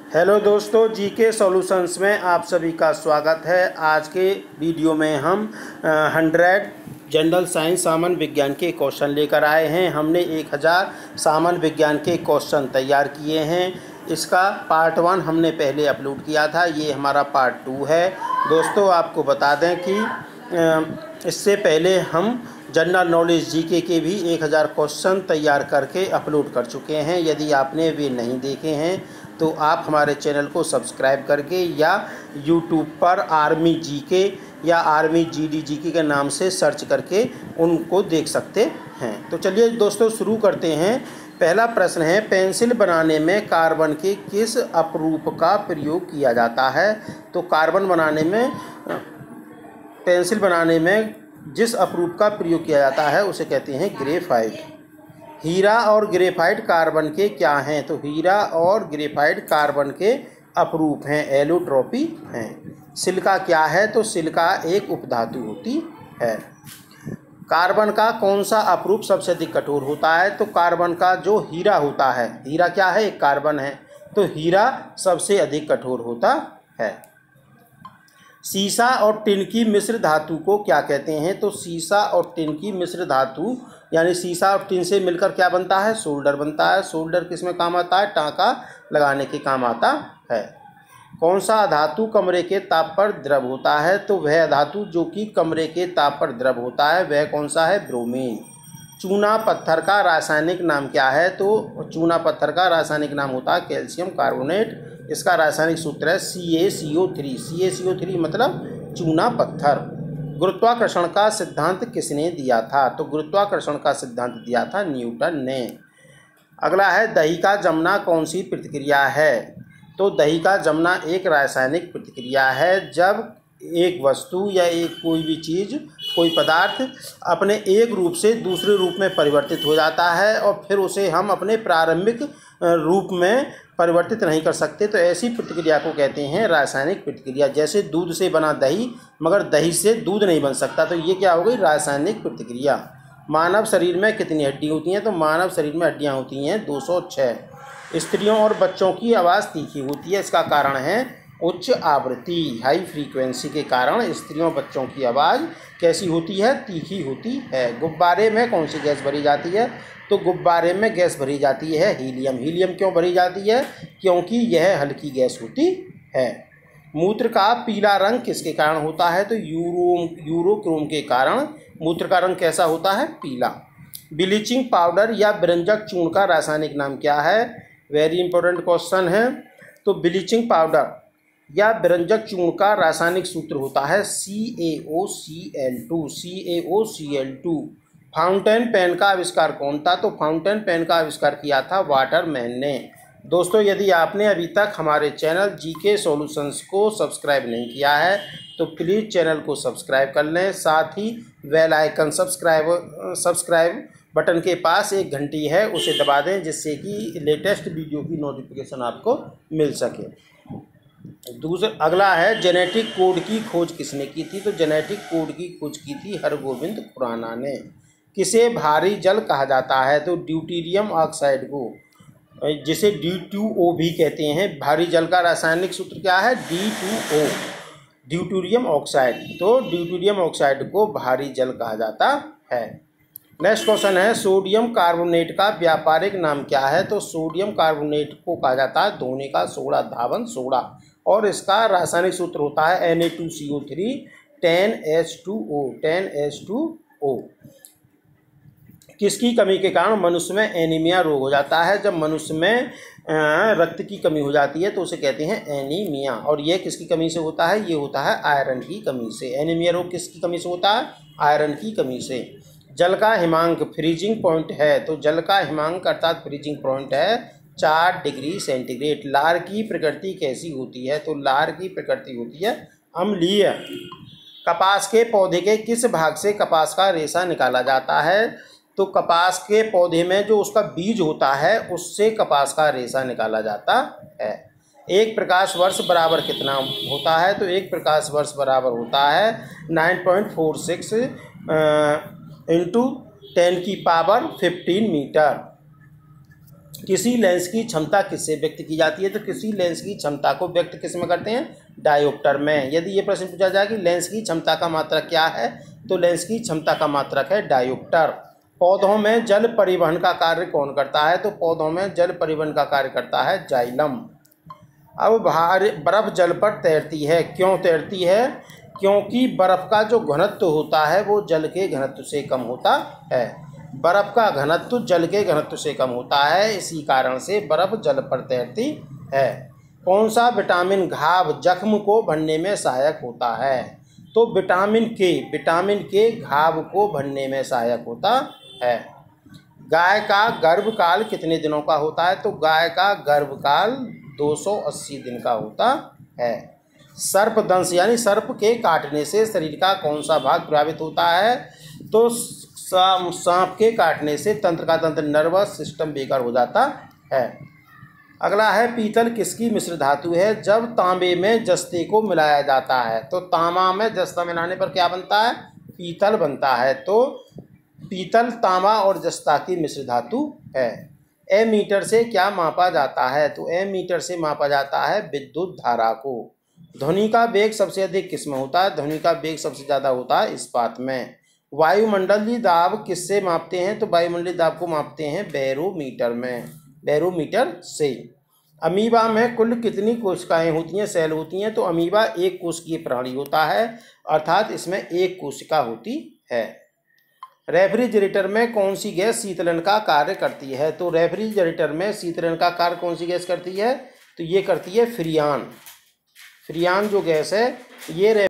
Hello दोस्तों, GK solutions में आप सभी का स्वागत है। आज के वीडियो में हम 100 जनरल साइंस सामान्य विज्ञान के क्वेश्चन लेकर आए हैं। हमने 1000 सामान्य विज्ञान के क्वेश्चन तैयार किए हैं। इसका पार्ट 1 हमने पहले अपलोड किया था, ये हमारा पार्ट 2 है। दोस्तों, आपको बता दें कि इससे पहले हम जनरल नॉलेज जीके के भी 1000 क्वेश्चन तैयार करके अपलोड कर चुके हैं। यदि आपने वे नहीं देखे हैं तो आप हमारे चैनल को सब्सक्राइब करके या यूट्यूब पर आर्मी जीके या आर्मी जीडी जीके के नाम से सर्च करके उनको देख सकते हैं। तो चलिए दोस्तों, शुरू करते हैं। पहला प्रश्न है, पेंसिल बनाने में कार्बन के किस अपरूप का प्रयोग किया जाता है? तो कार्बन बनाने में, पेंसिल बनाने में जिस अपरूप का प्रयोग किया जाता है उसे कहते हैं ग्रेफाइट। हीरा और ग्रेफाइट कार्बन के क्या हैं? तो हीरा और ग्रेफाइट कार्बन के अपरूप हैं, एलोट्रोपी हैं। सिलिका क्या है? तो सिलिका एक उपधातु होती है। कार्बन का कौन सा अपरूप सबसे अधिक कठोर होता है? तो कार्बन का जो हीरा होता है, हीरा क्या है? एक कार्बन है, तो हीरा सबसे अधिक कठोर होता है। सीसा और टिन की मिश्र धातु को क्या कहते हैं? तो सीसा और टिन की मिश्र धातु यानी सीसा और टिन से मिलकर क्या बनता है? सोल्डर बनता है। सोल्डर किस में काम आता है? टाँका लगाने के काम आता है। कौन सा धातु कमरे के ताप पर द्रव होता है? तो वह धातु जो कि कमरे के ताप पर द्रव होता है वह कौन सा है? ब्रोमीन। चूना पत्थर का रासायनिक नाम क्या है? तो चूना पत्थर का रासायनिक नाम होता है कैल्शियम कार्बोनेट। इसका रासायनिक सूत्र है CaCO3। CaCO3 मतलब चूना पत्थर। गुरुत्वाकर्षण का सिद्धांत किसने दिया था? तो गुरुत्वाकर्षण का सिद्धांत दिया था न्यूटन ने। अगला है, दही का जमना कौन सी प्रतिक्रिया है? तो दही का जमना एक रासायनिक प्रतिक्रिया है। जब एक वस्तु या एक कोई भी चीज़, कोई पदार्थ अपने एक रूप से दूसरे रूप में परिवर्तित हो जाता है और फिर उसे हम अपने प्रारंभिक रूप में परिवर्तित नहीं कर सकते, तो ऐसी प्रतिक्रिया को कहते हैं रासायनिक प्रतिक्रिया। जैसे दूध से बना दही, मगर दही से दूध नहीं बन सकता, तो ये क्या हो गई? रासायनिक प्रतिक्रिया। मानव शरीर में कितनी हड्डी होती हैं? तो मानव शरीर में हड्डियाँ होती हैं 206। स्त्रियों और बच्चों की आवाज़ तीखी होती है, इसका कारण है उच्च आवृत्ति, हाई फ्रीक्वेंसी के कारण स्त्रियों बच्चों की आवाज़ कैसी होती है? तीखी होती है। गुब्बारे में कौन सी गैस भरी जाती है? तो गुब्बारे में गैस भरी जाती है हीलियम। हीलियम क्यों भरी जाती है? क्योंकि यह हल्की गैस होती है। मूत्र का पीला रंग किसके कारण होता है? तो यूरोक्रोम के कारण मूत्र का रंग कैसा होता है? पीला। ब्लीचिंग पाउडर या व्यंजक चूर्ण का रासायनिक नाम क्या है? वेरी इंपॉर्टेंट क्वेश्चन है। तो ब्लीचिंग पाउडर या व्यंजक चूर्ण का रासायनिक सूत्र होता है CaOCl2। CaOCl2। फाउंटेन पेन का आविष्कार कौन था? तो फाउंटेन पेन का आविष्कार किया था वाटरमैन ने। दोस्तों, यदि आपने अभी तक हमारे चैनल जीके सॉल्यूशंस को सब्सक्राइब नहीं किया है तो प्लीज़ चैनल को सब्सक्राइब कर लें। साथ ही बेल आइकन सब्सक्राइब बटन के पास एक घंटी है, उसे दबा दें, जिससे कि लेटेस्ट वीडियो की नोटिफिकेशन आपको मिल सके। अगला है, जेनेटिक कोड की खोज किसने की थी? तो जेनेटिक कोड की खोज की थी हरगोविंद खुराना ने। किसे भारी जल कहा जाता है? तो ड्यूटेरियम ऑक्साइड को, जिसे D2O भी कहते हैं। भारी जल का रासायनिक सूत्र क्या है? D2O, deuterium oxide. तो ड्यूटेरियम ऑक्साइड को भारी जल कहा जाता है। नेक्स्ट क्वेश्चन है, सोडियम कार्बोनेट का व्यापारिक नाम क्या है? तो सोडियम कार्बोनेट को कहा जाता है धोने का सोडा, धावन सोडा, और इसका रासायनिक सूत्र होता है Na2CO3 10H2O 10H2O। किसकी कमी के कारण मनुष्य में एनीमिया रोग हो जाता है? जब मनुष्य में रक्त की कमी हो जाती है तो उसे कहते हैं एनीमिया। और यह किसकी कमी से होता है? ये होता है आयरन की कमी से। एनीमिया रोग किसकी कमी से होता है? आयरन की कमी से। जल का हिमांक फ्रीजिंग पॉइंट है? तो जल का हिमांक अर्थात फ्रीजिंग पॉइंट है 4 डिग्री सेंटीग्रेड। लार की प्रकृति कैसी होती है? तो लार की प्रकृति होती है अम्लीय। कपास के पौधे के किस भाग से कपास का रेशा निकाला जाता है? तो कपास के पौधे में जो उसका बीज होता है उससे कपास का रेशा निकाला जाता है। एक प्रकाश वर्ष बराबर कितना होता है? तो एक प्रकाश वर्ष बराबर होता है 9.46 × 10⁻15 मीटर। किसी लेंस की क्षमता किससे व्यक्त की जाती है? तो किसी लेंस की क्षमता को व्यक्त किस में करते हैं? डायोप्टर में। यदि ये प्रश्न पूछा जाए कि लेंस की क्षमता का मात्रक क्या है, तो लेंस की क्षमता का मात्रक है डायोप्टर। पौधों में जल परिवहन का कार्य कौन करता है? तो पौधों में जल परिवहन का कार्य करता है जाइलम। अब बर्फ़ जल पर तैरती है, क्यों तैरती है? क्योंकि बर्फ़ का जो घनत्व होता है वो जल के घनत्व से कम होता है। बर्फ़ का घनत्व जल के घनत्व से कम होता है, इसी कारण से बर्फ़ जल पर तैरती है। कौन सा विटामिन घाव जख्म को भरने में सहायक होता है? तो विटामिन के घाव को भरने में सहायक होता है। गाय का गर्भकाल कितने दिनों का होता है? तो गाय का गर्भकाल 280 दिन का होता है। सर्पदंश यानी सर्प के काटने से शरीर का कौन सा भाग प्रभावित होता है? तो सांप के काटने से तंत्र का तंत्र नर्वस सिस्टम बेकार हो जाता है। अगला है पीतल किसकी मिश्र धातु है? जब तांबे में जस्ते को मिलाया जाता है, तो तांबा में जस्ता मिलाने पर क्या बनता है? पीतल बनता है। तो पीतल तांबा और जस्ता की मिश्र धातु है। एमीटर से क्या मापा जाता है? तो एमीटर से मापा जाता है विद्युत धारा को। ध्वनि का वेग सबसे अधिक किस में होता है? ध्वनि का वेग सबसे ज़्यादा होता है इस्पात में। वायुमंडलीय दाब किससे मापते हैं? तो वायुमंडलीय दाब को मापते हैं बैरोमीटर में, बैरोमीटर से। अमीबा में कुल कितनी कोशिकाएं होती हैं, सेल होती हैं? तो अमीबा एक कोशिकीय प्राणी होता है, अर्थात इसमें एक कोशिका होती है। रेफ्रिजरेटर में कौन सी गैस शीतलन का कार्य करती है? तो रेफ्रिजरेटर में शीतलन का कार्य कौन सी गैस करती है? तो ये करती है फ्रियान। फ्रियान जो गैस है ये